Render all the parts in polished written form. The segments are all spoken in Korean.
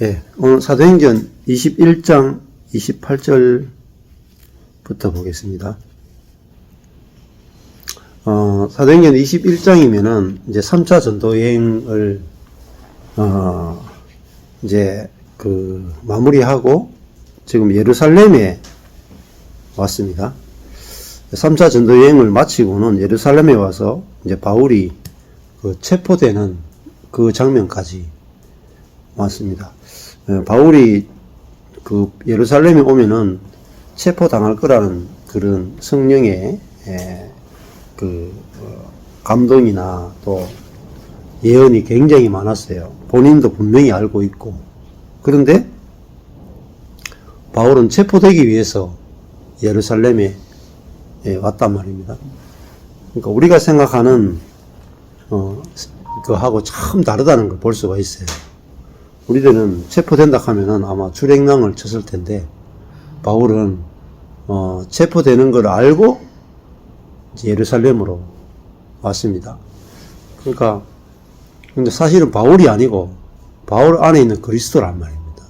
예, 오늘 사도행전 21장 28절부터 보겠습니다. 사도행전 21장이면은 이제 3차 전도 여행을 이제 마무리하고 지금 예루살렘에 왔습니다. 3차 전도 여행을 마치고는 예루살렘에 와서 이제 바울이 체포되는 그 장면까지 왔습니다. 바울이 예루살렘에 오면은 체포당할 거라는 그런 성령의 감동이나 또 예언이 굉장히 많았어요. 본인도 분명히 알고 있고. 그런데 바울은 체포되기 위해서 예루살렘에 왔단 말입니다. 그러니까 우리가 생각하는 그하고 참 다르다는 걸 볼 수가 있어요. 우리들은 체포된다 하면은 아마 출행랑을 쳤을 텐데, 바울은 체포되는 걸 알고 이제 예루살렘으로 왔습니다. 그러니까 근데 사실은 바울이 아니고 바울 안에 있는 그리스도란 말입니다.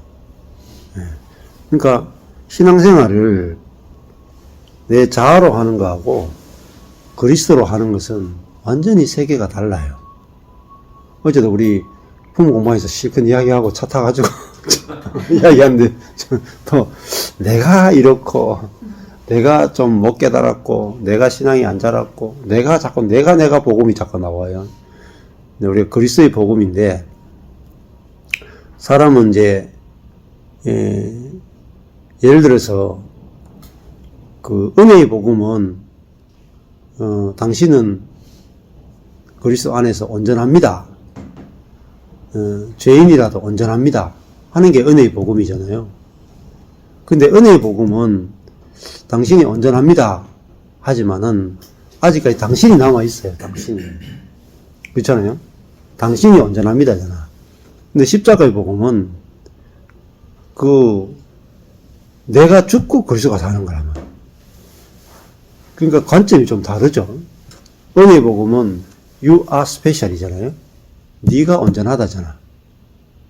그러니까 신앙생활을 내 자아로 하는 거하고 그리스도로 하는 것은 완전히 세계가 달라요. 어제도 우리 부모 공방에서 실컷 이야기하고 차 타가지고 이야기하는데 또 내가 이렇고 내가 좀 못 깨달았고 내가 신앙이 안 자랐고 내가 복음이 자꾸 나와요. 근데 우리가 그리스도의 복음인데, 사람은 이제 예를 들어서 은혜의 복음은 당신은 그리스도 안에서 온전합니다. 죄인이라도 온전합니다 하는 게 은혜의 복음이잖아요. 근데 은혜의 복음은 당신이 온전합니다 하지만은 아직까지 당신이 남아있어요. 당신이. 그렇잖아요. 당신이 온전합니다잖아. 근데 십자가의 복음은 내가 죽고 그리스도가 사는 거라면. 그러니까 관점이 좀 다르죠. 은혜의 복음은 You are special 이잖아요. 네가 온전하다잖아.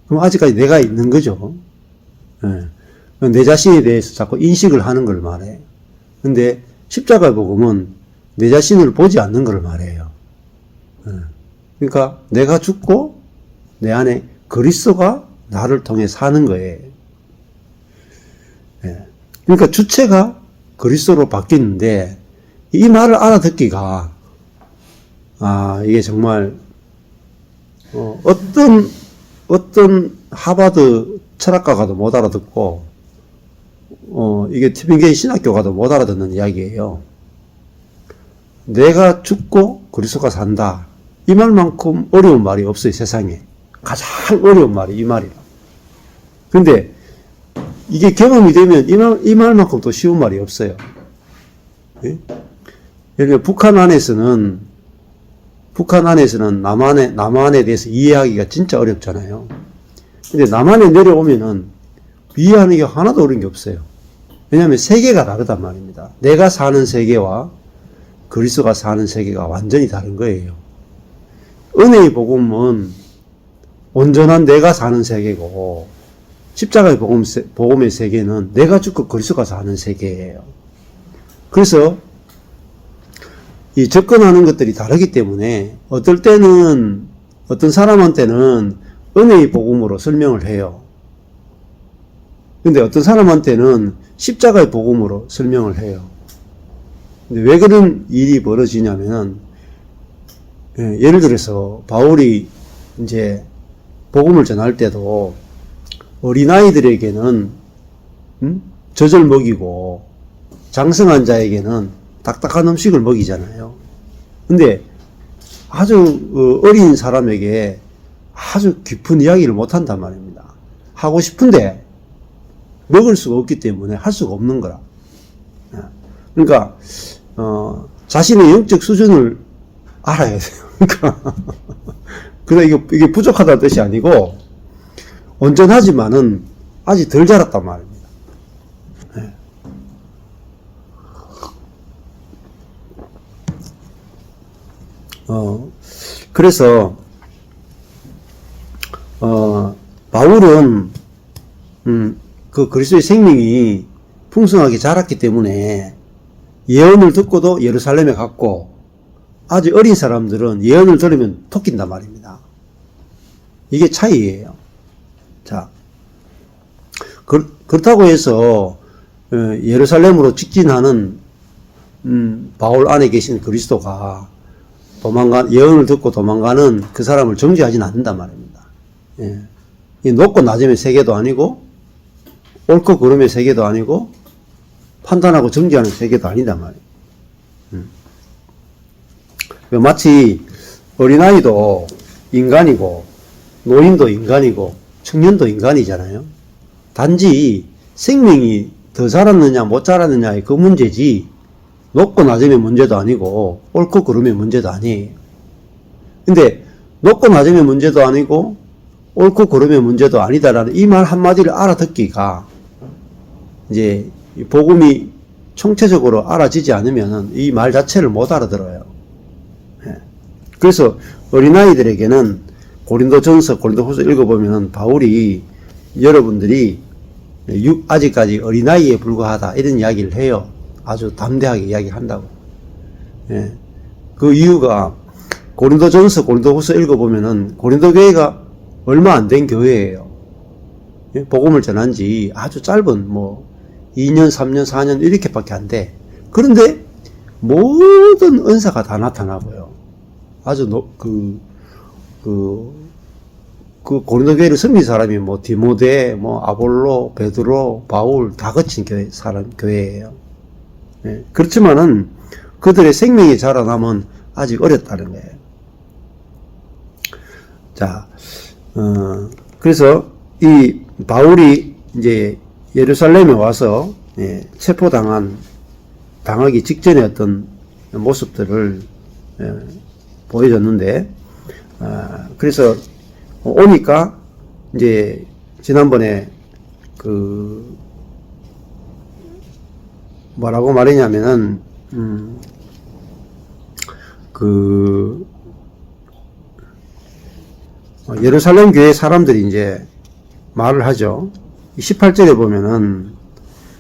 그럼 아직까지 내가 있는 거죠. 내 자신에 대해서 자꾸 인식을 하는 걸 말해. 근데 십자가의 복음은 내 자신을 보지 않는 걸 말해요. 그러니까 내가 죽고 내 안에 그리스도가 나를 통해 사는 거예요. 그러니까 주체가 그리스도로 바뀌는데, 이 말을 알아듣기가 이게 정말 어떤 하버드 철학가가도 못 알아듣고, 이게 티빙게이 신학교가도 못 알아듣는 이야기예요. 내가 죽고 그리스도가 산다. 이 말만큼 어려운 말이 없어요, 세상에. 가장 어려운 말이 이 말이라. 근데 이게 경험이 되면 이 말만큼 또 쉬운 말이 없어요. 예? 예를 들어 북한 안에서는 남한에 대해서 이해하기가 진짜 어렵잖아요. 근데 남한에 내려오면은 이해하는 게 하나도 어려운 게 없어요. 왜냐하면 세계가 다르단 말입니다. 내가 사는 세계와 그리스도가 사는 세계가 완전히 다른 거예요. 은혜의 복음은 온전한 내가 사는 세계고, 십자가의 복음의 세계는 내가 죽고 그리스도가 사는 세계예요. 그래서 이 접근하는 것들이 다르기 때문에 어떨 때는 어떤 사람한테는 은혜의 복음으로 설명을 해요. 근데 어떤 사람한테는 십자가의 복음으로 설명을 해요. 근데 왜 그런 일이 벌어지냐면은, 예를 들어서 바울이 이제 복음을 전할 때도 어린아이들에게는 젖을 먹이고 장성한 자에게는 딱딱한 음식을 먹이잖아요. 근데 아주 어린 사람에게 아주 깊은 이야기를 못 한단 말입니다. 하고 싶은데 먹을 수가 없기 때문에 할 수가 없는 거라. 그러니까 자신의 영적 수준을 알아야 돼요. 그러니까 이게 부족하다는 뜻이 아니고 온전하지만은 아직 덜 자랐단 말입니다. 그래서 바울은 그 그리스도의 생명이 풍성하게 자랐기 때문에 예언을 듣고도 예루살렘에 갔고, 아주 어린 사람들은 예언을 들으면 토낀단 말입니다. 이게 차이예요. 자, 그렇다고 해서 예루살렘으로 직진하는 바울 안에 계신 그리스도가 예언을 듣고 도망가는 그 사람을 정죄하지는 않는단 말입니다. 예. 이 높고 낮음의 세계도 아니고 옳고 그름의 세계도 아니고 판단하고 정죄하는 세계도 아니단 말이에요. 마치 어린아이도 인간이고 노인도 인간이고 청년도 인간이잖아요. 단지 생명이 더 자랐느냐 못 자랐느냐의 그 문제지 높고 낮음의 문제도 아니고 옳고 그름의 문제도 아니에요. 근데 높고 낮음의 문제도 아니고 옳고 그름의 문제도 아니다라는 이 말 한마디를 알아듣기가 이제 복음이 총체적으로 알아지지 않으면 이 말 자체를 못 알아들어요. 그래서 어린아이들에게는 고린도전서, 고린도후서 읽어보면 바울이 여러분들이 아직까지 어린아이에 불과하다 이런 이야기를 해요. 아주 담대하게 이야기한다고. 예. 그 이유가 고린도전서, 고린도후서 읽어보면은 고린도 교회가 얼마 안 된 교회예요. 예? 복음을 전한 지 아주 짧은 2년, 3년, 4년 이렇게밖에 안 돼. 그런데 모든 은사가 다 나타나고요. 아주 고린도 교회를 섬긴 사람이 디모데, 아볼로, 베드로, 바울 다 거친 교회예요. 예. 그렇지만은 그들의 생명이 자라나면 아직 어렸다는 거예요. 자, 그래서 이 바울이 이제 예루살렘에 와서 당하기 직전의 어떤 모습들을 보여줬는데, 그래서 오니까 이제 지난번에 뭐라고 말했냐면은 예루살렘 교회 사람들이 이제 말을 하죠. 18절에 보면은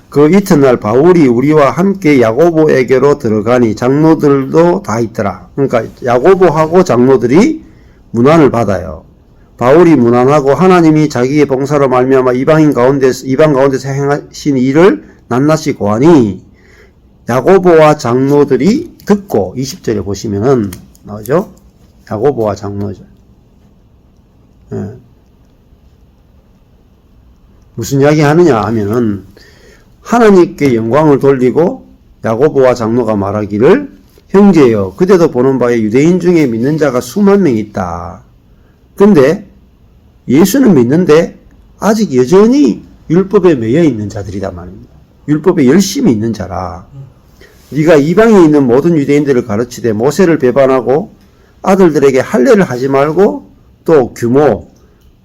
그 이튿날 바울이 우리와 함께 야고보에게로 들어가니 장로들도 다 있더라. 그러니까 야고보하고 장로들이 문안을 받아요. 바울이 문안하고 하나님이 자기의 봉사로 말미암아 이방 가운데서 행하신 일을 낱낱이 고하니 야고보와 장로들이 듣고 20절에 보시면은 나오죠. 야고보와 장로죠. 예. 무슨 이야기 하느냐 하면은 하나님께 영광을 돌리고 야고보와 장로가 말하기를 형제여 그대도 보는 바에 유대인 중에 믿는 자가 수만 명 있다. 근데 예수는 믿는데 아직 여전히 율법에 매여 있는 자들이란 말입니다. 율법에 열심히 있는 자라. 네가 이방에 있는 모든 유대인들을 가르치되 모세를 배반하고 아들들에게 할례를 하지 말고 또 규모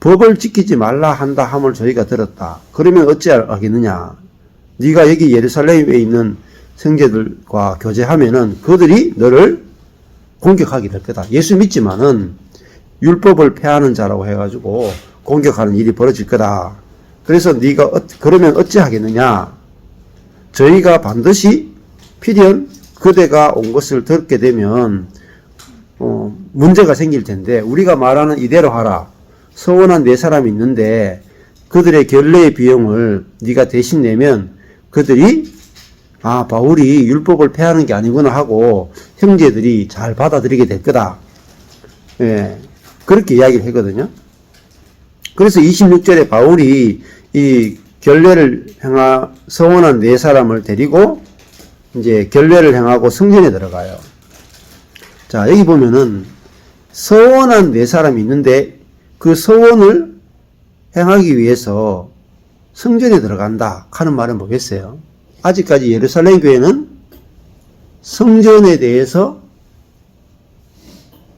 법을 지키지 말라 한다 함을 저희가 들었다. 그러면 어찌하겠느냐? 네가 여기 예루살렘에 있는 형제들과 교제하면은 그들이 너를 공격하게 될 거다. 예수 믿지만은 율법을 폐하는 자라고 해가지고 공격하는 일이 벌어질 거다. 그래서 네가 그러면 어찌하겠느냐? 저희가 반드시 필연 그대가 온 것을 듣게 되면 문제가 생길 텐데 우리가 말하는 이대로 하라. 서원한 4사람이 있는데 그들의 결례의 비용을 네가 대신 내면 그들이 바울이 율법을 폐하는 게 아니구나 하고 형제들이 잘 받아들이게 될 거다. 예, 그렇게 이야기를 하거든요. 그래서 26절에 바울이 이 결례를 서원한 4사람을 데리고 이제 결례를 행하고 성전에 들어가요. 자, 여기 보면은 서원한 4사람이 있는데 그 서원을 행하기 위해서 성전에 들어간다 하는 말은 뭐겠어요? 아직까지 예루살렘 교회는 성전에 대해서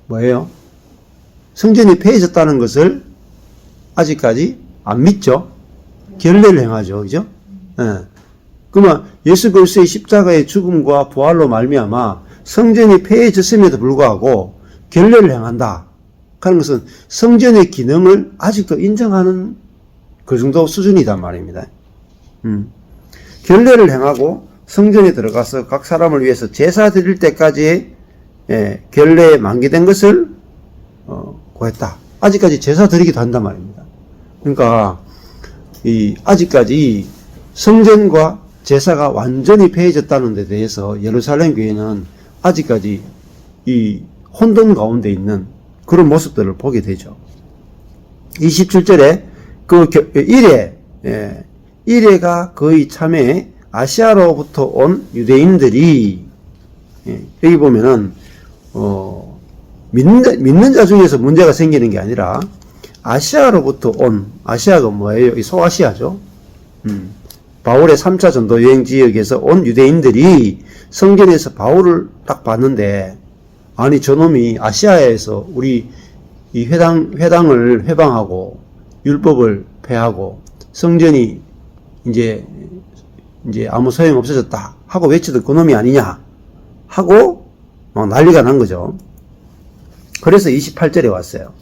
뭐예요? 성전이 폐해졌다는 것을 아직까지 안 믿죠? 결례를 행하죠. 그죠? 예. 그러면 예수 그리스도의 십자가의 죽음과 부활로 말미암아 성전이 폐해졌음에도 불구하고 결례를 행한다 하는 것은 성전의 기능을 아직도 인정하는 그 정도 수준이단 말입니다. 결례를 행하고 성전에 들어가서 각 사람을 위해서 제사 드릴 때까지 결례에 만기된 것을 구했다. 아직까지 제사 드리기도 한단 말입니다. 그러니까 아직까지 성전과 제사가 완전히 폐해졌다는 데 대해서 예루살렘 교회는 아직까지 이 혼돈 가운데 있는 그런 모습들을 보게 되죠. 27절에 그 이레가 거의 참에 아시아로부터 온 유대인들이 여기 보면은 믿는 자 중에서 문제가 생기는 게 아니라 아시아로부터 온, 아시아가 뭐예요? 이 소아시아죠. 바울의 3차 전도 여행 지역에서 온 유대인들이 성전에서 바울을 딱 봤는데, 아니 저놈이 아시아에서 우리 이 회당을 회방하고 율법을 폐하고 성전이 이제 아무 소용 없어졌다 하고 외치던 그놈이 아니냐 하고 막 난리가 난 거죠. 그래서 28절에 왔어요.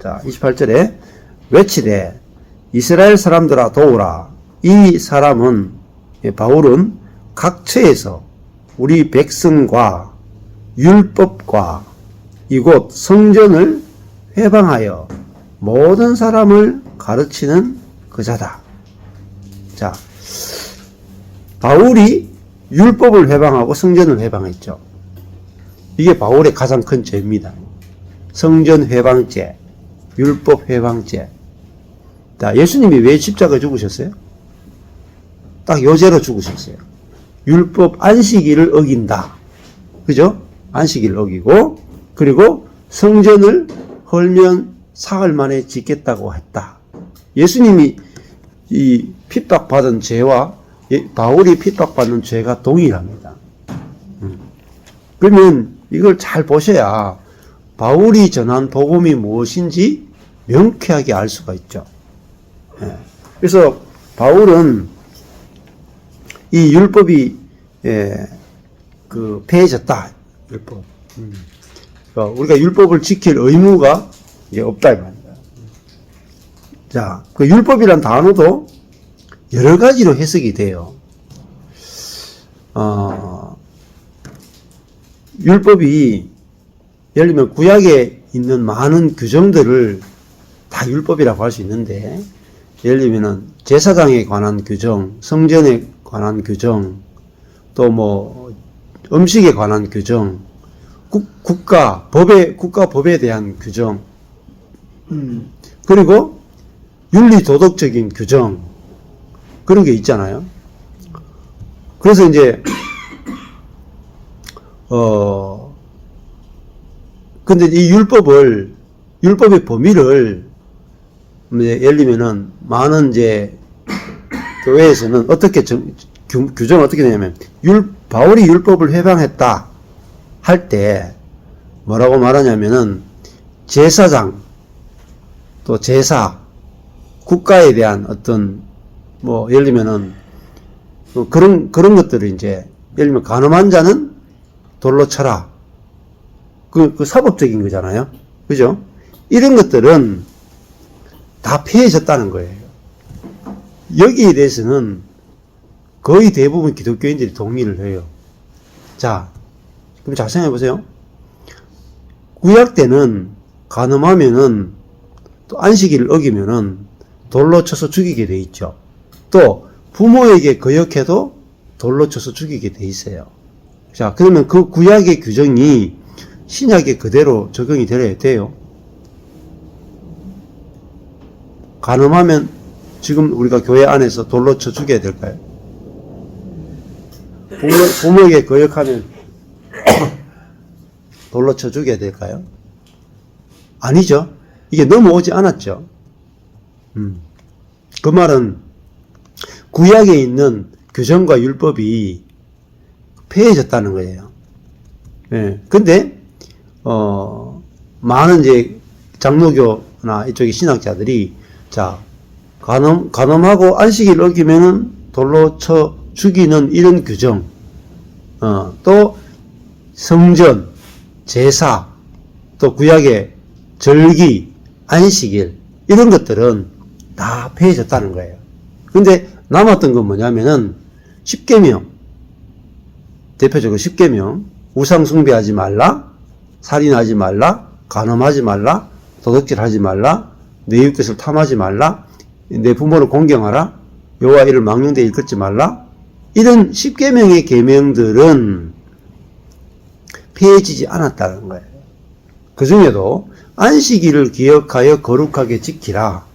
자, 28절에 외치되 이스라엘 사람들아 도우라. 이 사람은, 바울은 각처에서 우리 백성과 율법과 이곳 성전을 회방하여 모든 사람을 가르치는 그자다. 자, 바울이 율법을 회방하고 성전을 회방했죠. 이게 바울의 가장 큰 죄입니다. 성전 회방죄, 율법 회방죄. 자, 예수님이 왜 십자가에 죽으셨어요? 딱 요 죄로 죽으셨어요. 율법 안식일을 어긴다. 그죠? 안식일을 어기고, 그리고 성전을 헐면 사흘 만에 짓겠다고 했다. 예수님이 이 핍박받은 죄와 바울이 핍박받는 죄가 동일합니다. 그러면 이걸 잘 보셔야 바울이 전한 복음이 무엇인지 명쾌하게 알 수가 있죠. 그래서 바울은 이 율법이 폐해졌다. 율법. 그러니까 우리가 율법을 지킬 의무가 이제 없다 이 말입니다. 자, 그 율법이란 단어도 여러 가지로 해석이 돼요. 율법이 예를 들면 구약에 있는 많은 규정들을 다 율법이라고 할 수 있는데, 예를 들면은 제사장에 관한 규정, 성전에 관한 규정, 또 뭐 음식에 관한 규정, 국가 법에 대한 규정, 그리고 윤리 도덕적인 규정, 그런 게 있잖아요. 그래서 이제 근데 이 율법의 범위를 예를 들면은 많은 이제 교회에서는 어떻게 규정을 어떻게 되냐면, 바울이 율법을 회방했다 할 때 뭐라고 말하냐면은 제사장, 또 제사, 국가에 대한 어떤 뭐 예를 들면은 그런 것들을 이제 예를 들면 간음한 자는 돌로 쳐라. 그 사법적인 거잖아요. 그죠? 이런 것들은 다 폐해졌다는 거예요. 여기에 대해서는 거의 대부분 기독교인들이 동의를 해요. 자, 그럼 잘 생각해 보세요. 구약 때는 간음하면은 또 안식일을 어기면은 돌로 쳐서 죽이게 돼 있죠. 또 부모에게 거역해도 돌로 쳐서 죽이게 돼 있어요. 자, 그러면 그 구약의 규정이 신약에 그대로 적용이 돼요. 간음하면 지금 우리가 교회 안에서 돌로 쳐 죽여야 될까요? 부모에게 거역하면 돌로 쳐 죽여야 될까요? 아니죠. 이게 넘어오지 않았죠. 그 말은 구약에 있는 규정과 율법이 폐해졌다는 거예요. 예. 근데 많은 이제 장로교나 이쪽의 신학자들이 자, 간음하고 안식일 어기면은 돌로 쳐 죽이는 이런 규정, 또 성전, 제사, 또 구약의 절기, 안식일, 이런 것들은 다 폐해졌다는 거예요. 근데 남았던 건 뭐냐면은 10계명, 대표적으로 10계명, 우상 숭배하지 말라, 살인하지 말라, 간음하지 말라, 도둑질하지 말라, 내 이웃것을 탐하지 말라, 내 부모를 공경하라, 여호와 이를 망령되이 일컫지 말라. 이런 10계명의 계명들은 폐해지지 않았다는 거예요. 그 중에도 안식일을 기억하여 거룩하게 지키라.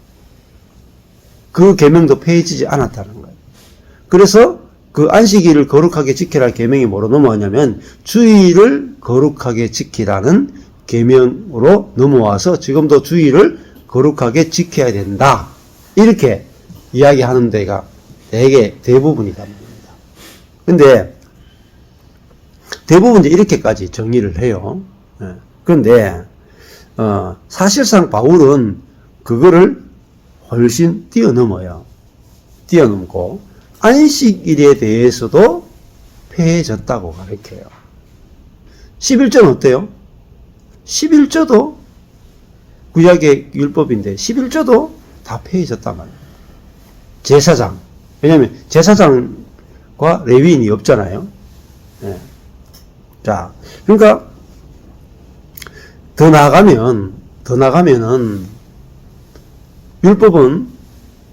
그 계명도 폐해지지 않았다는 거예요. 그래서 그 안식일을 거룩하게 지키라 계명이 뭐로 넘어왔냐면 주일을 거룩하게 지키라는 계명으로 넘어와서 지금도 주일을 거룩하게 지켜야 된다. 이렇게 이야기하는 데가 대부분이다 말입니다. 근데 대부분 이제 이렇게까지 정리를 해요. 그런데 사실상 바울은 그거를 훨씬 뛰어넘어요. 뛰어넘고 안식일에 대해서도 폐해졌다고 가르쳐요. 11조는 어때요? 11조도 구약의 율법인데 11조도 다 폐해졌단 말이에요. 제사장. 왜냐하면 제사장과 레위인이 없잖아요. 네. 자, 그러니까 더 나가면은 율법은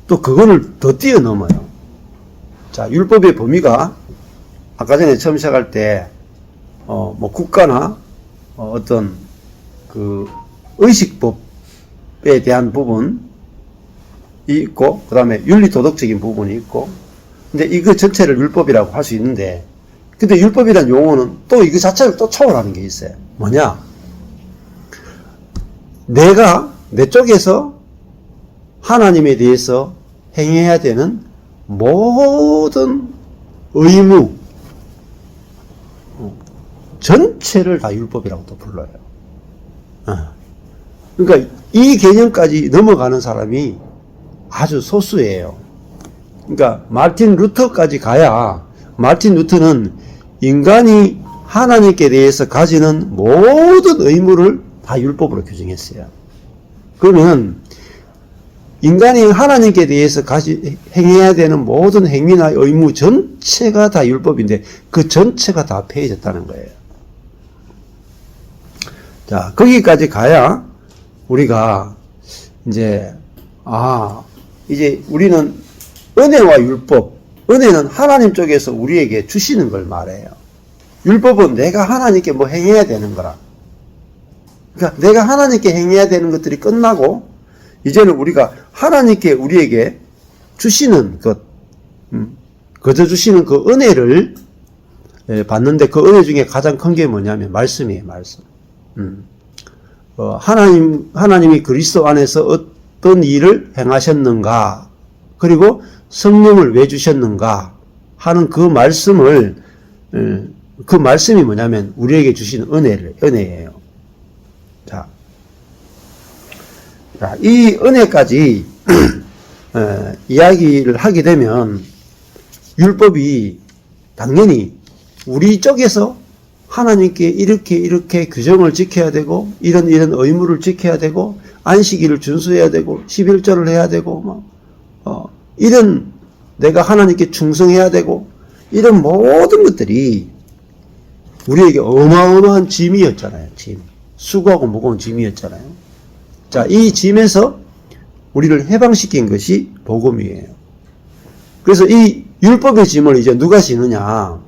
또 그거를 더 뛰어넘어요. 자, 율법의 범위가 아까 전에 처음 시작할 때 뭐 국가나 어떤 그 의식법에 대한 부분이 있고, 그 다음에 윤리도덕적인 부분이 있고, 근데 이거 전체를 율법이라고 할 수 있는데, 근데 율법이라는 용어는 또 이거 자체를 또 초월하는 게 있어요. 뭐냐? 내가 내 쪽에서 하나님에 대해서 행해야 되는 모든 의무 전체를 다 율법이라고 또 불러요. 그러니까 이 개념까지 넘어가는 사람이 아주 소수예요. 그러니까 마르틴 루터까지 가야, 마르틴 루터는 인간이 하나님께 대해서 가지는 모든 의무를 다 율법으로 규정했어요. 그러면 인간이 하나님께 대해서 행해야 되는 모든 행위나 의무 전체가 다 율법인데 그 전체가 다 폐해졌다는 거예요. 자, 거기까지 가야 우리가 이제 우리는 은혜와 율법, 은혜는 하나님 쪽에서 우리에게 주시는 걸 말해요. 율법은 내가 하나님께 뭐 행해야 되는 거라. 그러니까 내가 하나님께 행해야 되는 것들이 끝나고 이제는 우리가 하나님께 우리에게 주시는 것, 거저 주시는 그 은혜를 받는데 그 은혜 중에 가장 큰 게 뭐냐면 말씀이에요, 말씀. 하나님이 그리스도 안에서 어떤 일을 행하셨는가, 그리고 성령을 왜 주셨는가 하는 그 말씀을, 그 말씀이 뭐냐면 우리에게 주시는 은혜예요. 자, 이 은혜까지 이야기를 하게 되면 율법이 당연히 우리 쪽에서 하나님께 이렇게 규정을 지켜야 되고 이런 의무를 지켜야 되고 안식일을 준수해야 되고 11조를 해야 되고 이런 내가 하나님께 충성해야 되고 이런 모든 것들이 우리에게 어마어마한 짐이었잖아요. 짐. 수고하고 무거운 짐이었잖아요. 자, 이 짐에서 우리를 해방시킨 것이 복음이에요. 그래서 이 율법의 짐을 이제 누가 지느냐?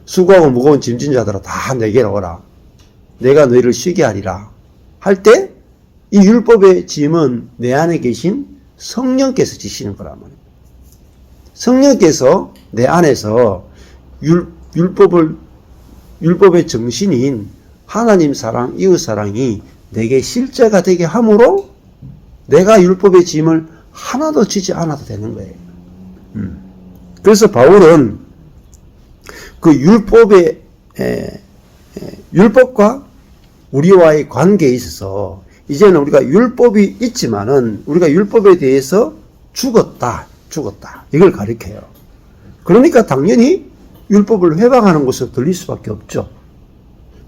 수고하고 무거운 짐진 자들아 다 내게로 오라. 내가 너희를 쉬게 하리라. 할 때 이 율법의 짐은 내 안에 계신 성령께서 지시는 거란 말이에요. 성령께서 내 안에서 율법의 정신인 하나님 사랑, 이웃 사랑이 내게 실제가 되게 함으로 내가 율법의 짐을 하나도 지지 않아도 되는 거예요. 그래서 바울은 그 율법과 우리와의 관계에 있어서 이제는 우리가 율법이 있지만은 우리가 율법에 대해서 죽었다. 이걸 가리켜요. 그러니까 당연히 율법을 회방하는 것으로 들릴 수밖에 없죠.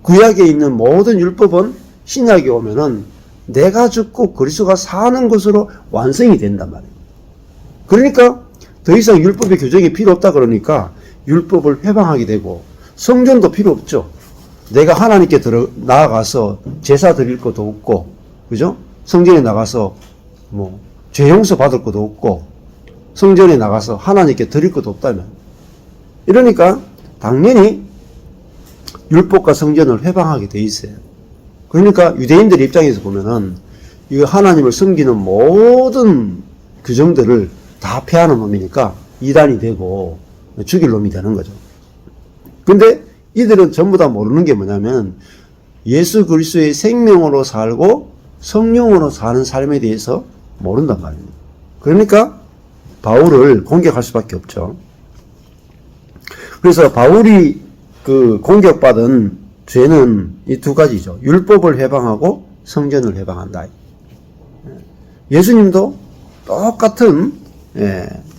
구약에 있는 모든 율법은 신약에 오면은 내가 죽고 그리스도가 사는 것으로 완성이 된단 말이에요. 그러니까 더 이상 율법의 규정이 필요 없다 그러니까 율법을 회방하게 되고 성전도 필요 없죠. 내가 하나님께 나아가서 제사 드릴 것도 없고, 그죠? 성전에 나가서 뭐 죄 용서 받을 것도 없고, 성전에 나가서 하나님께 드릴 것도 없다면, 이러니까 당연히 율법과 성전을 회방하게 돼 있어요. 그러니까 유대인들 입장에서 보면은 이 하나님을 섬기는 모든 규정들을 다 폐하는 놈이니까 이단이 되고 죽일 놈이 되는 거죠. 근데 이들은 전부 다 모르는 게 뭐냐면 예수 그리스도의 생명으로 살고 성령으로 사는 삶에 대해서 모른단 말입니다. 그러니까 바울을 공격할 수밖에 없죠. 그래서 바울이 그 공격받은 죄는 이 두 가지죠. 율법을 해방하고 성전을 해방한다. 예수님도 똑같은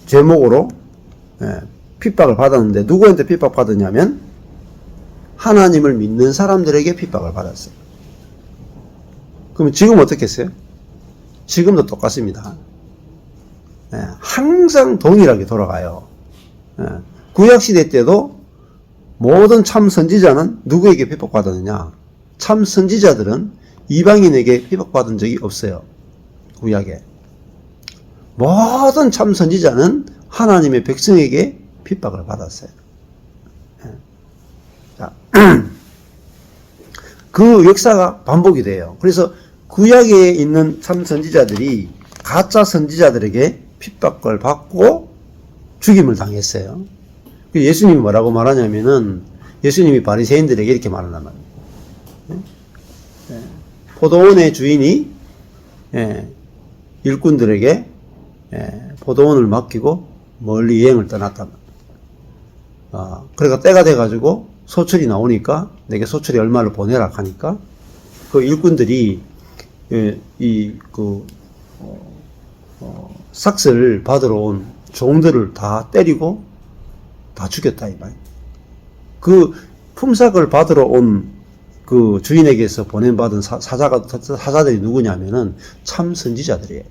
제목으로 핍박을 받았는데 누구한테 핍박받았냐면 하나님을 믿는 사람들에게 핍박을 받았어요. 그럼 지금 어떻게 했어요? 지금도 똑같습니다. 항상 동일하게 돌아가요. 구약시대 때도 모든 참 선지자는 누구에게 핍박받았느냐? 참 선지자들은 이방인에게 핍박받은 적이 없어요. 구약에. 모든 참 선지자는 하나님의 백성에게 핍박을 받았어요. 자, 그 역사가 반복이 돼요. 그래서 구약에 있는 참 선지자들이 가짜 선지자들에게 핍박을 받고 죽임을 당했어요. 예수님이 뭐라고 말하냐면은 예수님이 바리새인들에게 이렇게 말한단 말이에요. 포도원의 주인이 일꾼들에게 포도원을 맡기고 멀리 여행을 떠났단 말이에요. 그러니까 때가 돼가지고 소출이 나오니까 내게 소출이 얼마를 보내라 하니까 그 일꾼들이 삭스를 받으러 온 종들을 다 때리고 다 죽였다 이 말이에요. 그 품삯을 받으러 온 그 주인에게서 보낸받은 사자들이 누구냐면은 참 선지자들이에요.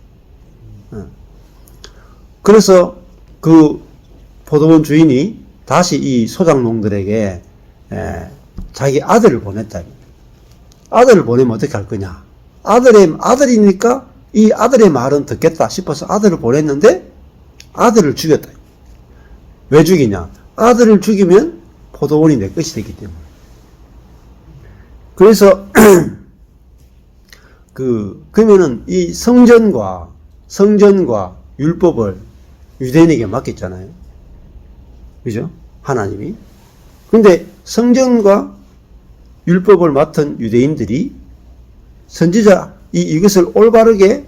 그래서 그 포도원 주인이 다시 이 소작농들에게 자기 아들을 보냈다. 아들을 보내면 어떻게 할 거냐? 아들이니까 이 아들의 말은 듣겠다 싶어서 아들을 보냈는데 아들을 죽였다. 왜 죽이냐? 아들을 죽이면 포도원이 내 것이 되기 때문에. 그래서 그러면은 이 성전과 율법을 유대인에게 맡겼잖아요. 그죠? 하나님이. 근데 성전과 율법을 맡은 유대인들이 선지자 이것을 올바르게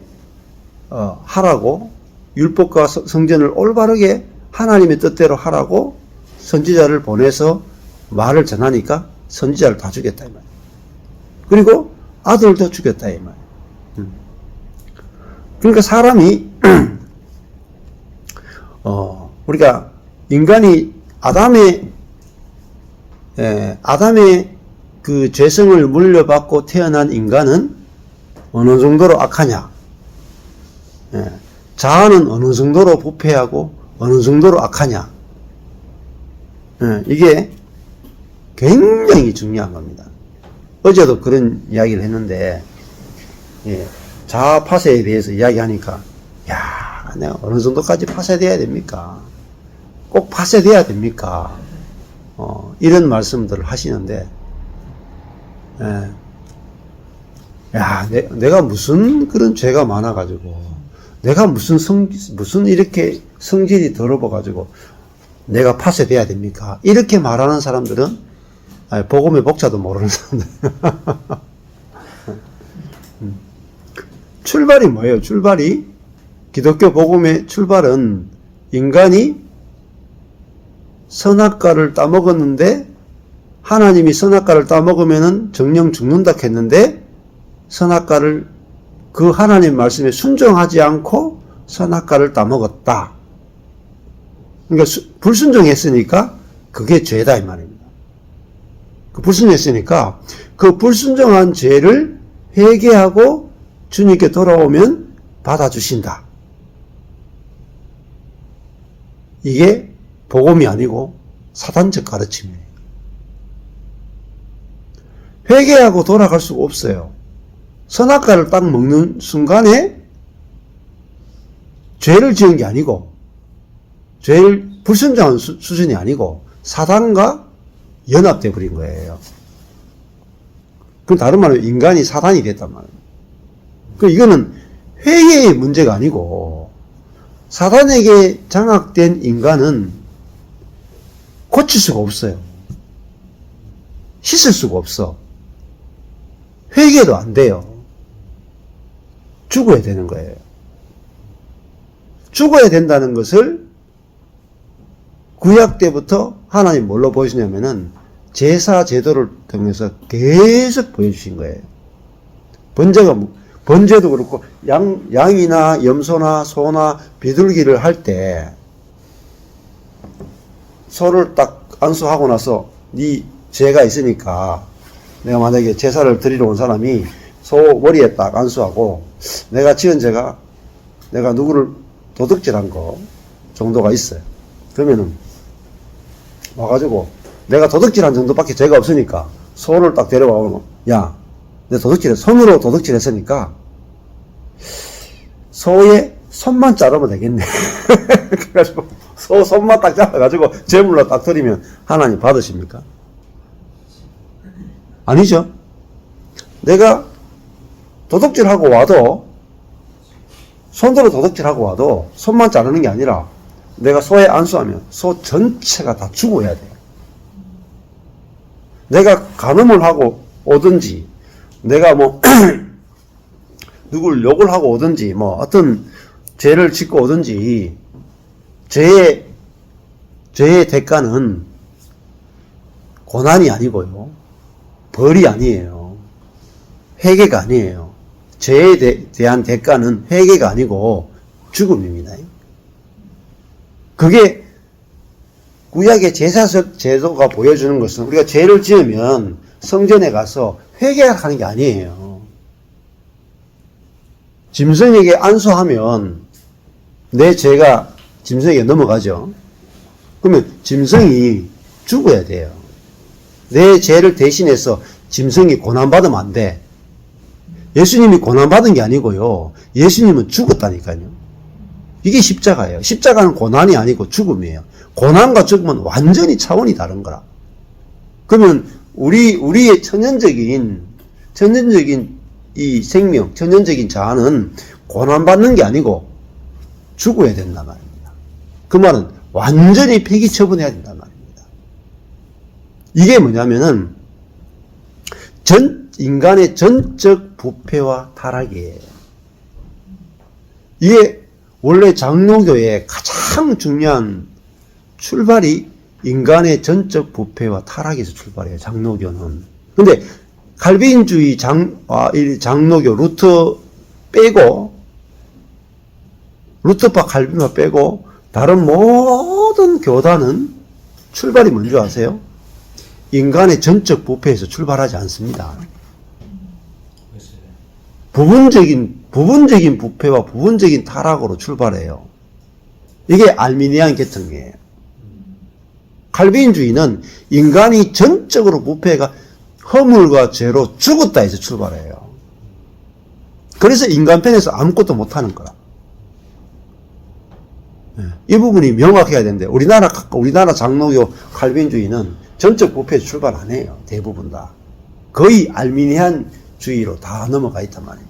하라고 율법과 성전을 올바르게 하나님의 뜻대로 하라고 선지자를 보내서 말을 전하니까 선지자를 다 죽였다 이 말이에요. 그리고 아들도 죽였다 이 말이에요. 그러니까 사람이 우리가 인간이 아담의 그 죄성을 물려받고 태어난 인간은 어느 정도로 악하냐? 자아는 어느 정도로 부패하고 어느 정도로 악하냐? 이게 굉장히 중요한 겁니다. 어제도 그런 이야기를 했는데, 자아 파쇄에 대해서 이야기하니까, 야, 내가 어느 정도까지 파쇄돼야 됩니까? 꼭 파쇄돼야 됩니까? 이런 말씀들을 하시는데, 야, 내가 무슨 그런 죄가 많아가지고, 내가 무슨 이렇게 성질이 더러워가지고, 내가 파쇄돼야 됩니까? 이렇게 말하는 사람들은, 복음의 복자도 모르는 사람들. 출발이 뭐예요? 출발이, 기독교 복음의 출발은 인간이 선악과를 따먹었는데, 하나님이 선악과를 따먹으면은 정령 죽는다 했는데, 선악과를 그 하나님 말씀에 순종하지 않고 선악과를 따먹었다. 그러니까 불순종했으니까 그게 죄다 이 말입니다. 불순종했으니까 그 불순종한 죄를 회개하고 주님께 돌아오면 받아주신다. 이게 복음이 아니고 사단적 가르침이에요. 회개하고 돌아갈 수가 없어요. 선악과를 딱 먹는 순간에 죄를 지은 게 아니고, 죄를 불순종한 수준이 아니고 사단과 연합돼 버린 거예요. 그럼 다른 말로 인간이 사단이 됐단 말이에요. 그 이거는 회개의 문제가 아니고, 사단에게 장악된 인간은 고칠 수가 없어요. 씻을 수가 없어. 회개도 안 돼요. 죽어야 되는 거예요. 죽어야 된다는 것을 구약 때부터 하나님 뭘로 보여주냐면은 제사 제도를 통해서 계속 보여주신 거예요. 번제도 그렇고 양이나 염소나 소나 비둘기를 할 때 소를 딱 안수하고 나서 네 죄가 있으니까, 내가 만약에 제사를 드리러 온 사람이 소 머리에 딱 안수하고 내가 지은 죄가 내가 누구를 도둑질한 거 정도가 있어요. 그러면은 와가지고 내가 도둑질한 정도밖에 죄가 없으니까 소를 딱 데려와서, 야, 내 손으로 도둑질했으니까 소의 손만 자르면 되겠네. 그래가지고 소 손만 딱 잘라가지고 제물로 딱 드리면 하나님 받으십니까? 아니죠. 내가 도둑질하고 와도, 손으로 도둑질하고 와도 손만 자르는 게 아니라 내가 소에 안수하면 소 전체가 다 죽어야 돼요. 내가 간음을 하고 오든지, 내가 뭐 누굴 욕을 하고 오든지, 뭐 어떤 죄를 짓고 오든지, 죄의 대가는 고난이 아니고요, 벌이 아니에요, 회개가 아니에요. 죄에 대한 대가는 회개가 아니고 죽음입니다. 그게 구약의 제사적 제도가 보여주는 것은, 우리가 죄를 지으면 성전에 가서 회개하는 게 아니에요. 짐승에게 안수하면 내 죄가 짐승에게 넘어가죠. 그러면 짐승이 죽어야 돼요. 내 죄를 대신해서 짐승이 고난받으면 안 돼. 예수님이 고난받은 게 아니고요, 예수님은 죽었다니까요. 이게 십자가예요. 십자가는 고난이 아니고 죽음이에요. 고난과 죽음은 완전히 차원이 다른 거라. 그러면 우리의 천연적인 이 생명, 천연적인 자아는 고난받는 게 아니고 죽어야 된단 말입니다. 그 말은 완전히 폐기 처분해야 된단 말입니다. 이게 뭐냐면은 인간의 전적 부패와 타락이에요. 이게 원래 장로교의 가장 중요한 출발이 인간의 전적 부패와 타락에서 출발해요, 장로교는. 근데 칼빈주의 장로교 루터파 칼빈파 빼고 다른 모든 교단은 출발이 뭔지 아세요? 인간의 전적 부패에서 출발하지 않습니다. 부분적인 부패와 부분적인 타락으로 출발해요. 이게 알미니안 계통이에요. 칼빈주의는 인간이 전적으로 부패가 허물과 죄로 죽었다 해서 출발해요. 그래서 인간편에서 아무것도 못하는 거라. 이 부분이 명확해야 되는데, 우리나라 장로교 칼빈주의는 전적 부패에서 출발 안 해요. 대부분 다. 거의 알미니안 주의로 다 넘어가 있단 말이에요.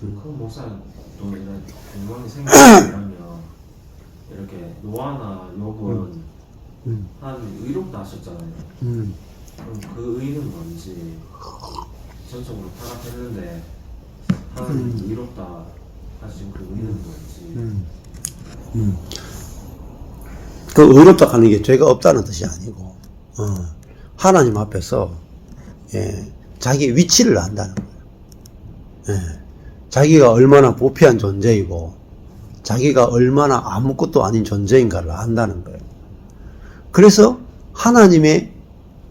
그 목사님 또 이런 궁금한 게 생기면 이렇게 노아나 욥은 한 의롭다 하셨잖아요. 그럼 그 의는 뭔지, 전적으로 타락했는데 하나님 의롭다 하신 그 의는 뭔지. 그 의롭다 하는 게 죄가 없다는 뜻이 아니고, 하나님 앞에서 자기 위치를 안다는 거예요. 자기가 얼마나 부패한 존재이고 자기가 얼마나 아무것도 아닌 존재인가를 안다는 거예요. 그래서 하나님의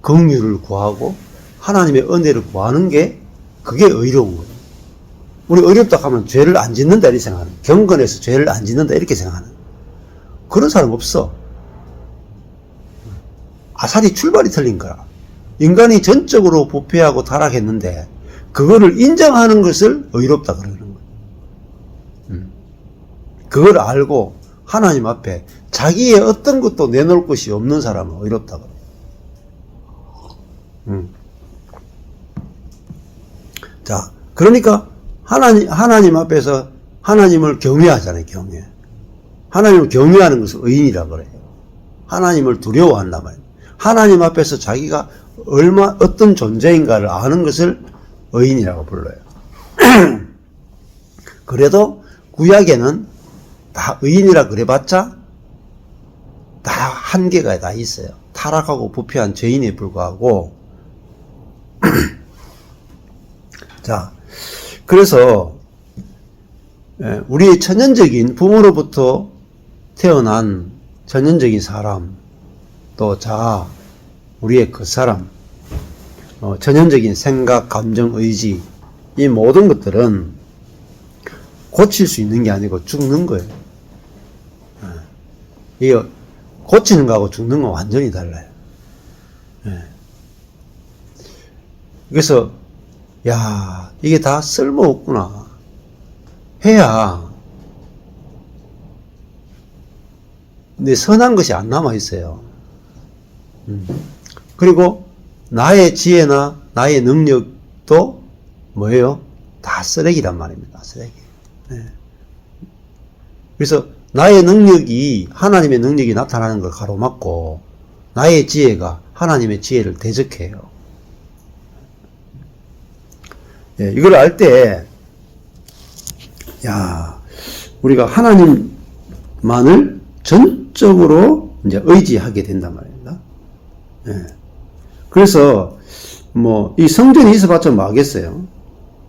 긍휼을 구하고 하나님의 은혜를 구하는 게, 그게 의로운 거예요. 우리 어렵다 하면 죄를 안 짓는다 이렇게 생각하는, 경건해서 죄를 안 짓는다 이렇게 생각하는 그런 사람 없어. 아사리 출발이 틀린 거라. 인간이 전적으로 부패하고 타락했는데 그거를 인정하는 것을 의롭다 그러는 거예요. 그걸 알고 하나님 앞에 자기의 어떤 것도 내놓을 것이 없는 사람은 의롭다 그래요. 자, 그러니까 하나님 앞에서 하나님을 경외하잖아요, 경외. 하나님을 경외하는 것을 의인이라 그래요. 하나님을 두려워한단 말이에요. 하나님 앞에서 자기가 어떤 존재인가를 아는 것을 의인이라고 불러요. 그래도 구약에는 다 의인이라 그래봤자 다 한계가 다 있어요. 타락하고 부패한 죄인에 불과하고. 자, 그래서 우리의 천연적인 부모로부터 태어난 천연적인 사람, 또 자아, 우리의 그 사람, 천연적인 생각, 감정, 의지, 이 모든 것들은 고칠 수 있는 게 아니고 죽는 거예요. 이거 고치는 거하고 죽는 건 완전히 달라요. 그래서 야, 이게 다 쓸모없구나 해야 내 선한 것이 안 남아 있어요. 그리고 나의 지혜나 나의 능력도 뭐예요? 다 쓰레기란 말입니다. 쓰레기. 그래서 나의 능력이 하나님의 능력이 나타나는 걸 가로막고 나의 지혜가 하나님의 지혜를 대적해요. 이걸 알 때, 야, 우리가 하나님만을 전적으로 이제 의지하게 된단 말입니다. 그래서 이 성전이 있어봤자 뭐 하겠어요?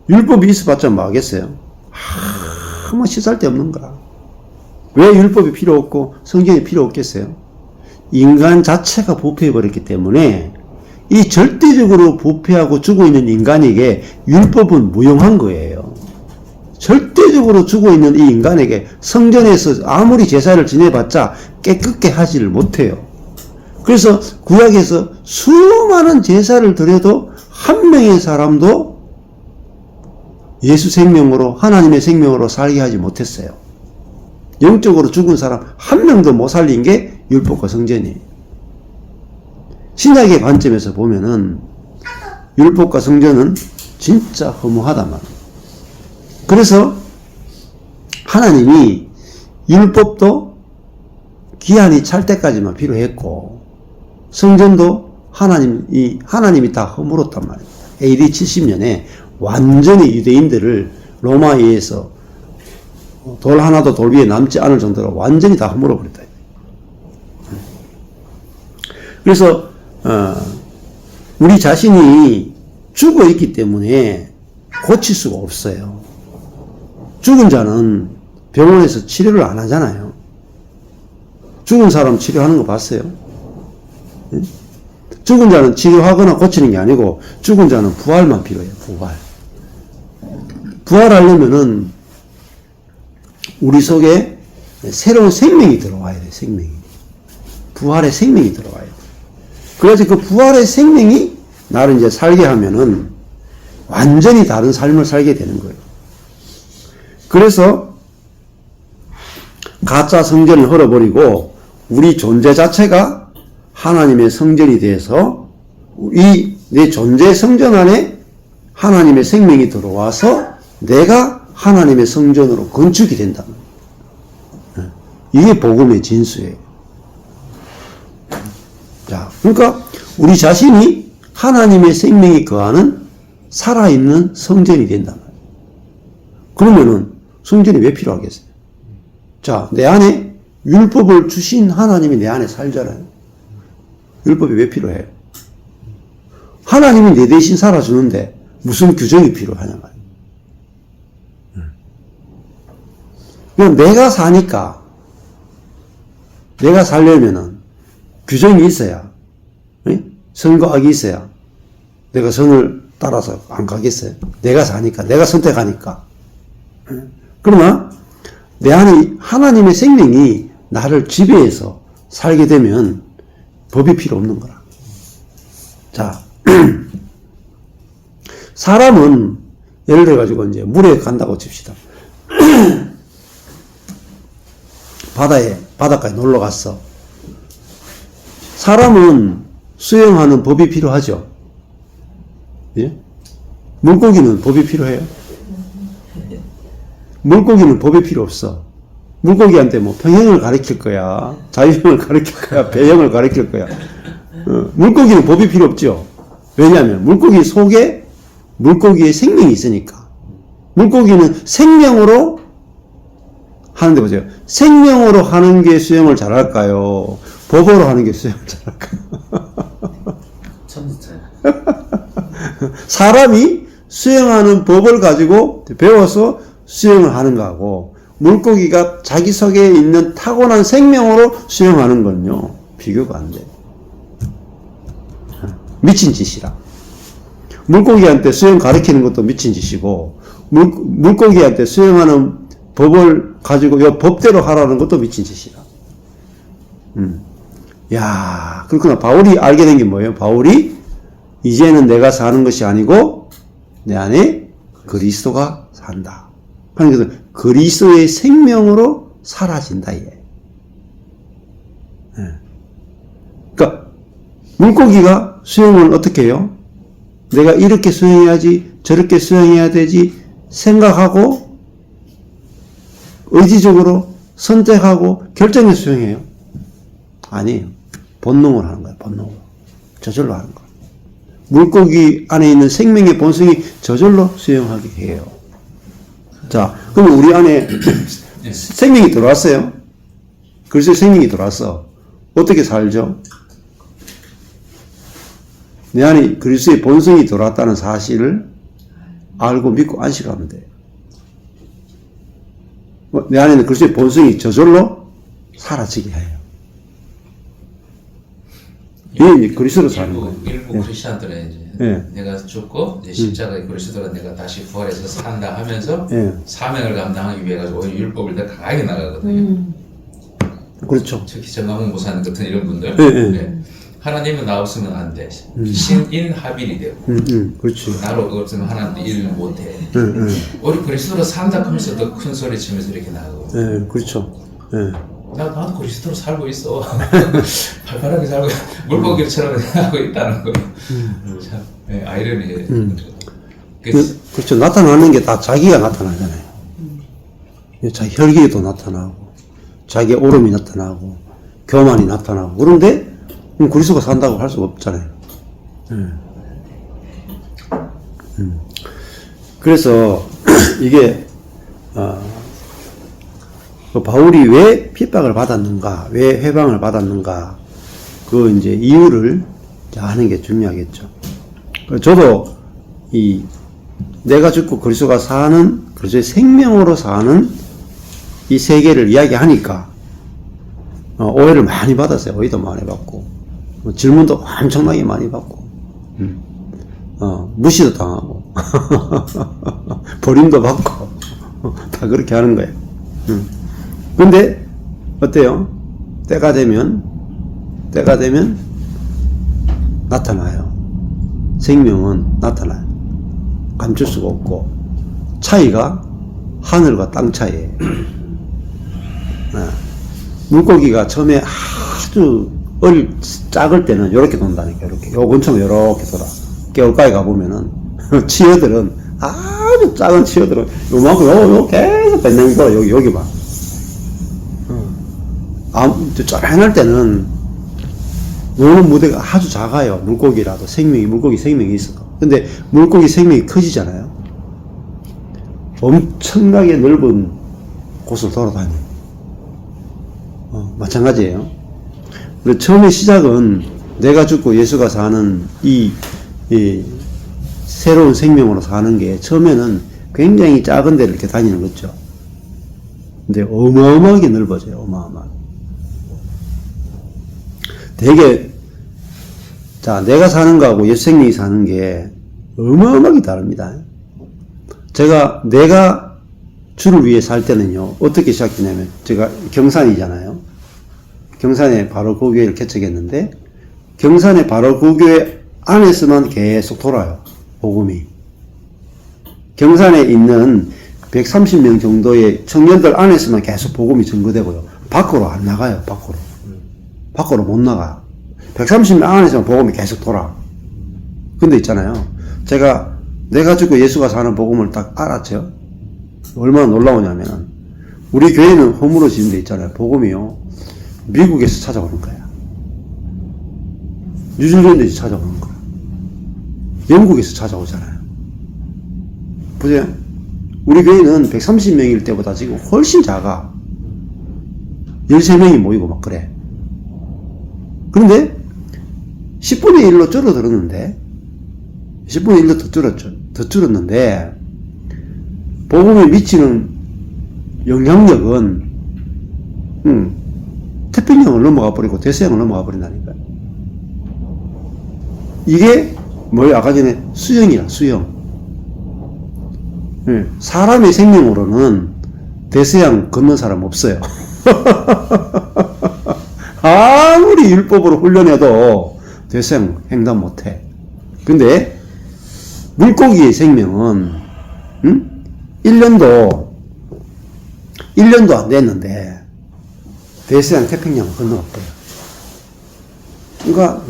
율법이 있어봤자 뭐 하겠어요? 아무 시살데없는 거라. 왜 율법이 필요 없고 성전이 필요 없겠어요? 인간 자체가 부패해버렸기 때문에 이 절대적으로 부패하고 죽어있는 인간에게 율법은 무용한 거예요. 절대적으로 죽어있는 이 인간에게 성전에서 아무리 제사를 지내봤자 깨끗게 하지를 못해요. 그래서 구약에서 수많은 제사를 드려도 한 명의 사람도 예수 생명으로, 하나님의 생명으로 살게 하지 못했어요. 영적으로 죽은 사람 한 명도 못 살린 게 율법과 성전이에요. 신약의 관점에서 보면은 율법과 성전은 진짜 허무하단 말이에요. 그래서 하나님이 율법도 기한이 찰 때까지만 필요했고 성전도 하나님이 다 허물었단 말입니다. AD 70년에 완전히 유대인들을 로마에 의해서 돌 하나도 돌 위에 남지 않을 정도로 완전히 다 허물어 버렸다. 그래서 우리 자신이 죽어 있기 때문에 고칠 수가 없어요. 죽은 자는 병원에서 치료를 안 하잖아요. 죽은 사람 치료하는 거 봤어요? 죽은 자는 치료하거나 고치는 게 아니고 죽은 자는 부활만 필요해요. 부활하려면은 우리 속에 새로운 생명이 들어와야 돼요. 생명이. 부활의 생명이 들어와야 돼요. 그래서 그 부활의 생명이 나를 이제 살게 하면은 완전히 다른 삶을 살게 되는 거예요. 그래서 가짜 성전을 헐어버리고 우리 존재 자체가 하나님의 성전이 돼서 내 존재 성전 안에 하나님의 생명이 들어와서 내가 하나님의 성전으로 건축이 된다. 이게 복음의 진수예요. 자, 그러니까 우리 자신이 하나님의 생명이 거하는 살아있는 성전이 된다. 그러면은 성전이 왜 필요하겠어요? 자, 내 안에 율법을 주신 하나님이 내 안에 살잖아요. 율법이 왜 필요해요? 하나님이 내 대신 살아주는데 무슨 규정이 필요하냐 말이에요. 그냥 내가 사니까, 내가 살려면은 규정이 있어야, 선과 악이 있어야 내가 선을 따라서 안 가겠어요. 내가 사니까, 내가 선택하니까. 그러나 내 안에 하나님의 생명이 나를 지배해서 살게 되면 법이 필요 없는 거라. 자, 사람은 예를 들어 가지고 이제 물에 간다고 칩시다. 바닷가에 놀러 갔어. 사람은 수영하는 법이 필요하죠. 예? 물고기는 법이 필요해요? 물고기는 법이 필요 없어. 물고기한테 뭐 평형을 가르칠 거야, 자유형을 가르칠 거야, 배형을 가르칠 거야. 물고기는 법이 필요 없죠. 왜냐하면 물고기 속에 물고기의 생명이 있으니까. 물고기는 생명으로 하는데 보세요. 생명으로 하는 게 수영을 잘할까요? 법으로 하는 게 수영을 잘할까요? 천지차이. 사람이 수영하는 법을 가지고 배워서 수영을 하는 거하고 물고기가 자기 속에 있는 타고난 생명으로 수영하는 건요, 비교가 안 돼. 미친 짓이라. 물고기한테 수영 가르치는 것도 미친 짓이고, 물고기한테 수영하는 법을 가지고 이 법대로 하라는 것도 미친 짓이라. 야, 그렇구나. 바울이 알게 된 게 뭐예요? 바울이 이제는 내가 사는 것이 아니고 내 안에 그리스도가 산다. 하는 것은 그리스도의 생명으로 사라진다. 얘. 그러니까 물고기가 수영을 어떻게 해요? 내가 이렇게 수영해야지, 저렇게 수영해야 되지 생각하고 의지적으로 선택하고 결정해서 수영해요? 아니에요. 본능으로 하는 거예요. 본능으로. 저절로 하는 거예요. 물고기 안에 있는 생명의 본성이 저절로 수영하게 해요. 자, 그럼 우리 안에 생명이 들어왔어요. 그래서 생명이 들어왔어. 어떻게 살죠? 내 안에 그리스도의 본성이 들어왔다는 사실을 알고 믿고 안식하면 돼요. 내 안에는 그리스도의 본성이 저절로 사라지게 해요. 이게 그리스도로 사는 거예요. 일부 크리스천들은 이제 예. 내가 죽고 이제 십자가의 그리스도로 내가 다시 부활해서 산다 하면서 예. 사명을 감당하기 위해 가지고 오히려 율법을 더 강하게 나가거든요. 그렇죠. 특히 정강훈 목사님 같은 이런 분들, 예. 네. 하나님은 나 없으면 안 돼. 신인 하빌이 되고 그렇지. 나로 없으면 하나님도 일을 못해. 우리 그리스도로 산다 하면서 더 큰 소리 치면서 이렇게 나가고. 예, 그렇죠. 예. 나도 그리스도로 살고 있어. 발랄하게 살고 물고기처럼 하고 있다는 거. 참 아이러니해. 그렇죠. 나타나는 게 다 자기가 나타나잖아요. 자기 혈기도 나타나고, 자기 오름이 나타나고, 교만이 나타나고. 그런데 그리스도가 산다고 할 수가 없잖아요. 그래서 이게 바울이 왜 핍박을 받았는가, 왜 회방을 받았는가, 그 이제 이유를 아는 게 중요하겠죠. 저도 내가 죽고 그리스도가 사는, 그리스도의 생명으로 사는 이 세계를 이야기하니까 오해를 많이 받았어요. 오해도 많이 받고, 질문도 엄청나게 많이 받고, 무시도 당하고, 버림도 받고, 다 그렇게 하는 거예요. 근데 어때요? 때가 되면 나타나요. 생명은 나타나요. 감출 수가 없고, 차이가 하늘과 땅 차이예요. 물고기가 처음에 아주 작을 때는 이렇게 돈다니까. 이렇게 요 근처로 이렇게 돌아. 겨울가에 가보면은 치어들은 아주 작은 치어들은 요만큼 요 계속 뱉는 거. 여기 봐. 쪼란할 때는 노는 무대가 아주 작아요. 물고기라도 물고기 생명이 있어. 근데 물고기 생명이 커지잖아요. 엄청나게 넓은 곳을 돌아다녀요. 마찬가지예요. 근데 처음에 시작은 내가 죽고 예수가 사는 이 새로운 생명으로 사는 게 처음에는 굉장히 작은 데를 이렇게 다니는 거죠. 근데 어마어마하게 넓어져요. 어마어마하게. 되게, 자, 내가 사는 거하고 예수 생명이 사는 게 어마어마하게 다릅니다. 내가 주를 위해 살 때는요, 어떻게 시작되냐면, 제가 경산이잖아요. 경산에 바로 그 교회를 개척했는데, 경산에 바로 그 교회 안에서만 계속 돌아요. 복음이. 경산에 있는 130명 정도의 청년들 안에서만 계속 복음이 전거되고요. 밖으로 안 나가요, 밖으로. 밖으로 못 나가요. 130명 안에서만 복음이 계속 돌아. 근데 있잖아요. 내가 죽고 예수가 사는 복음을 딱 알았죠. 얼마나 놀라우냐면, 우리 교회는 허물어 지은 데 있잖아요. 복음이요. 미국에서 찾아오는 거야. 뉴질랜드에서 찾아오는 거야. 영국에서 찾아오잖아요. 보세요. 우리 교회는 130명일 때보다 지금 훨씬 작아. 13명이 모이고 막 그래. 그런데 10분의 1로 줄어들었는데 10분의 1로 더 줄었는데 복음에 미치는 영향력은 태평양을 넘어가 버리고 대서양을 넘어가 버린다니까요. 이게 뭐예요? 아까 전에 수영이라 수영. 사람의 생명으로는 대서양 건넌 사람 없어요. 아무리 율법으로 훈련해도 대서양 횡단 못해. 근데 물고기의 생명은 1년도 안 됐는데 대서양 태평양을 건너갔고요. 그러니까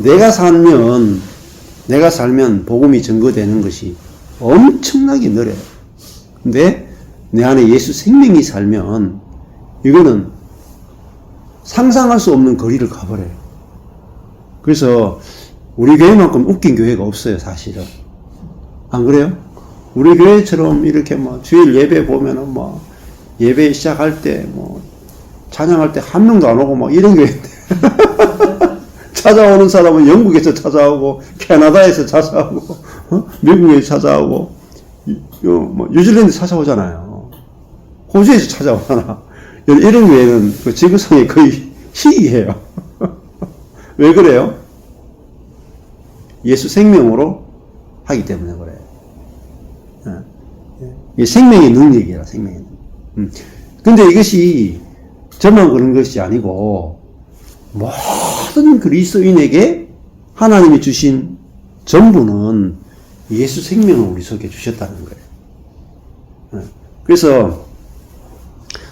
내가 살면 복음이 증거되는 것이 엄청나게 느려요. 근데 내 안에 예수 생명이 살면 이거는 상상할 수 없는 거리를 가버려요. 그래서 우리 교회만큼 웃긴 교회가 없어요, 사실은. 안 그래요? 우리 교회처럼 이렇게 뭐 주일 예배 보면은 뭐 예배 시작할 때 뭐 찬양할 때 한 명도 안 오고 막 이런 교회인데 찾아오는 사람은 영국에서 찾아오고 캐나다에서 찾아오고 미국에서 찾아오고 뭐 뉴질랜드 찾아오잖아요. 호주에서 찾아오잖아. 이런 교회는 그 지구상에 거의 희귀해요. 왜 그래요? 예수 생명으로 하기 때문에 그래요. 이게 생명의 능력이라, 생명의 능력. 근데 이것이 저만 그런 것이 아니고, 모든 그리스도인에게 하나님이 주신 전부는 예수 생명을 우리 속에 주셨다는 거예요. 그래서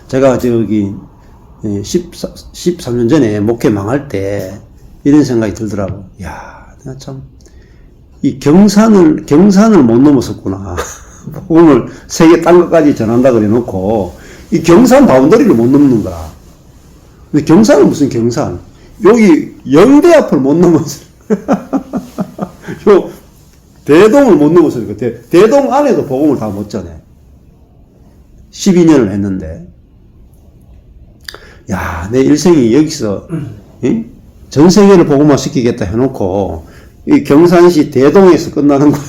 제가 13년 전에 목회 망할 때 이런 생각이 들더라고. 야, 내가 참, 이 경산을 못 넘었었구나. 복음을 세계 딴 것까지 전한다 그래 놓고, 이 경산 바운더리를 못 넘는 거야. 근데 경산은 무슨 경산? 여기 영대 앞을 못 넘었어. 요 대동을 못 넘었으니까, 대동 안에도 복음을 다 못 전해. 12년을 했는데, 야, 내 일생이 여기서, 전 세계를 복음화 시키겠다 해놓고, 이 경산시 대동에서 끝나는 거야.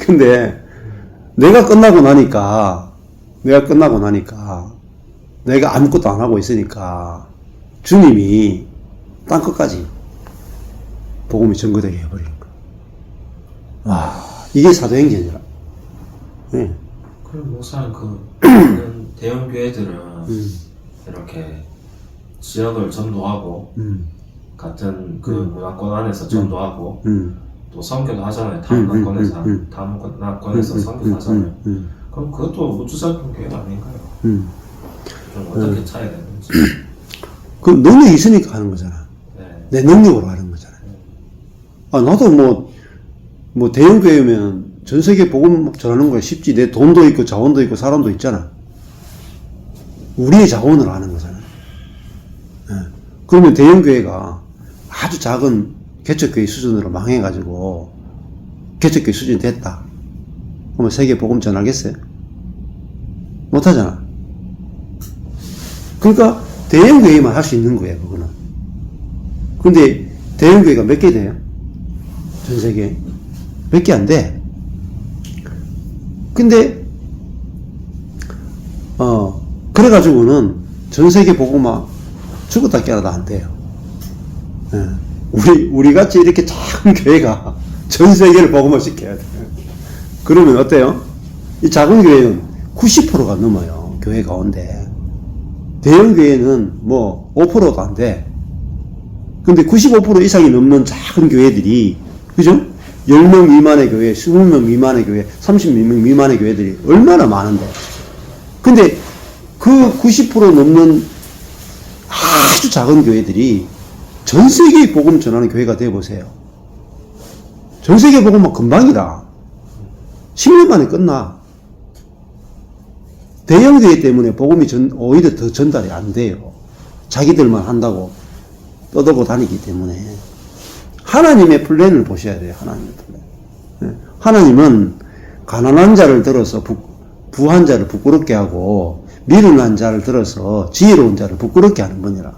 근데, 내가 끝나고 나니까, 내가 아무것도 안 하고 있으니까, 주님이 땅 끝까지 복음이 전거되게 해버리는 거야. 와, 이게 사도행전이라. 네. 그럼 목사는 대형 교회들은 이렇게 지역을 전도하고 같은 그 문화권 안에서 전도하고 또 선교도 하잖아요. 다음 문화권에서 선교도 하잖아요. 그럼 그것도 우주적인 교회가 아닌가요? 좀 어떻게 차이가 되는지. 그 능력이 있으니까 하는 거잖아. 네. 내 능력으로 하는 거잖아요. 아, 나도 뭐 대형 교회면 전 세계 복음 전하는 거야 쉽지. 내 돈도 있고 자원도 있고 사람도 있잖아. 우리의 자원으로 하는 거잖아. 네. 그러면 대형 교회가 아주 작은 개척교회 수준으로 망해가지고 개척교회 수준이 됐다. 그러면 세계 복음 전하겠어요? 못하잖아. 그러니까 대형 교회만 할 수 있는 거예요, 그거는. 근데 대형 교회가 몇 개 돼요? 전 세계에? 몇 개 안 돼. 근데 그래가지고는 전 세계 복음화 죽었다 깨어나도 안 돼요. 예. 우리 같이 이렇게 작은 교회가 전 세계를 복음화 시켜야 돼. 그러면 어때요? 이 작은 교회는 90%가 넘어요. 교회 가운데. 대형 교회는 뭐 5%도 안 돼. 근데 95% 이상이 넘는 작은 교회들이, 그죠? 10명 미만의 교회, 20명 미만의 교회, 30명 미만의 교회들이 얼마나 많은데. 근데 그 90% 넘는 아주 작은 교회들이 전 세계에 복음 전하는 교회가 되어보세요. 전 세계 복음은 금방이다. 10년 만에 끝나. 대형 교회 때문에 복음이 오히려 더 전달이 안 돼요. 자기들만 한다고 떠들고 다니기 때문에. 하나님의 플랜을 보셔야 돼요. 하나님의 플랜. 하나님은 가난한 자를 들어서 부한 자를 부끄럽게 하고 미련한 자를 들어서 지혜로운 자를 부끄럽게 하는 분이라.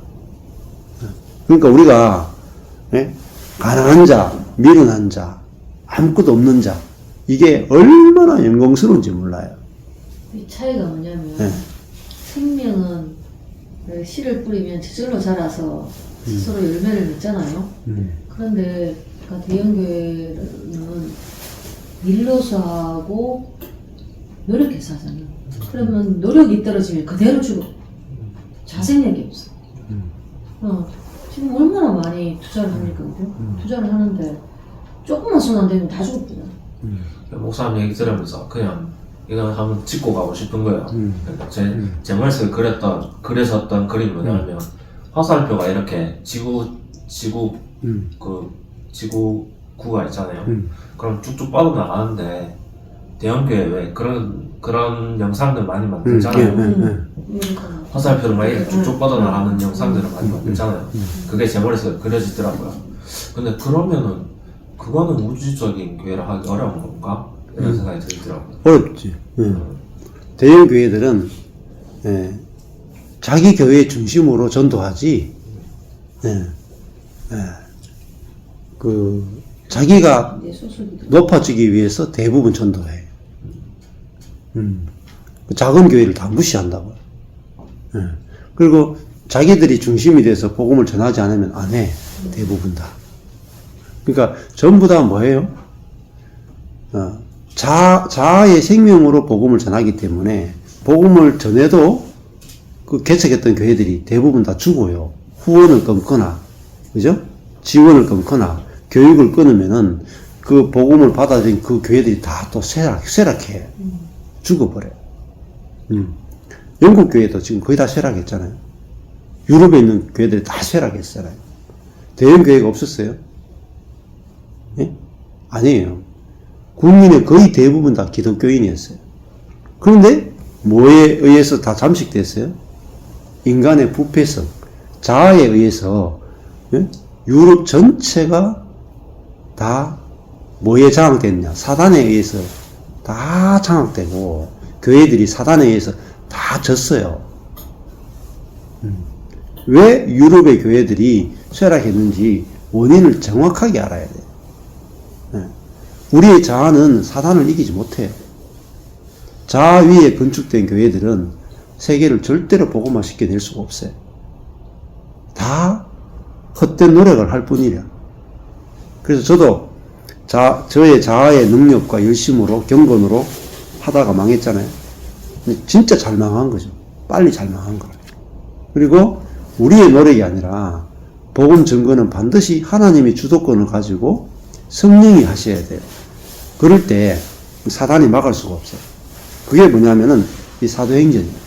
그러니까 우리가 가난한 자, 미련한 자, 아무것도 없는 자, 이게 얼마나 영광스러운지 몰라요. 이 차이가 뭐냐면 생명은 씨를 뿌리면 저절로 자라서 스스로 열매를 맺잖아요. 그런데 그러니까 대형교회는 일로서 하고 노력해서 하잖아요. 그러면 노력이 떨어지면 그대로 죽어. 자생력이 없어. 지금 얼마나 많이 투자를 합니까? 투자를 하는데 조금만 손 안 대면 다 죽었거든. 목사님 얘기 들으면서 그냥 이거 한번 짚고 가고 싶은 거예요. 그러니까 제 머릿속에 그려졌던 그림이 뭐냐면 화살표가 이렇게 지구구가 있잖아요. 그럼 쭉쭉 뻗어나가는데 대형교회 왜 그런 영상들 많이 만들잖아요. 화살표를 막 이렇게 쭉쭉 뻗어나가는 영상들을 많이 만들잖아요. 그게 제 머릿속에 그려지더라고요. 근데 그러면은 그거는 우주적인 교회를 하기 어려운 건가? 이런 생각이 들더라고요. 어렵지. 대형 교회들은 자기 교회 중심으로 전도하지. 자기가 높아지기 위해서 대부분 전도해. 작은 교회를 다 무시한다고요. 그리고 자기들이 중심이 돼서 복음을 전하지 않으면 안 해. 대부분 다. 그러니까 전부 다 뭐예요? 자아의 생명으로 복음을 전하기 때문에 복음을 전해도 그 개척했던 교회들이 대부분 다 죽어요. 후원을 끊거나, 그죠? 지원을 끊거나, 교육을 끊으면은 그 복음을 받아들인 그 교회들이 다 또 쇠락해. 죽어버려. 영국 교회도 지금 거의 다 쇠락했잖아요. 유럽에 있는 교회들이 다 쇠락했잖아요. 대형 교회가 없었어요? 예? 아니에요. 국민의 거의 대부분 다 기독교인이었어요. 그런데 뭐에 의해서 다 잠식됐어요? 인간의 부패성, 자아에 의해서 유럽 전체가 다 뭐에 장악됐냐? 사단에 의해서 다 장악되고 교회들이 사단에 의해서 다 졌어요. 왜 유럽의 교회들이 쇠락했는지 원인을 정확하게 알아야 돼요. 우리의 자아는 사단을 이기지 못해요. 자아 위에 건축된 교회들은 세계를 절대로 복음화시켜 낼 수가 없어요. 다 헛된 노력을 할 뿐이라. 그래서 저도 저의 자아의 능력과 열심으로 경건으로 하다가 망했잖아요. 진짜 잘 망한 거죠. 빨리 잘 망한 거예요. 그리고 우리의 노력이 아니라 복음 증거는 반드시 하나님이 주도권을 가지고 성령이 하셔야 돼요. 그럴 때 사단이 막을 수가 없어요. 그게 뭐냐면은 이 사도행전이에요.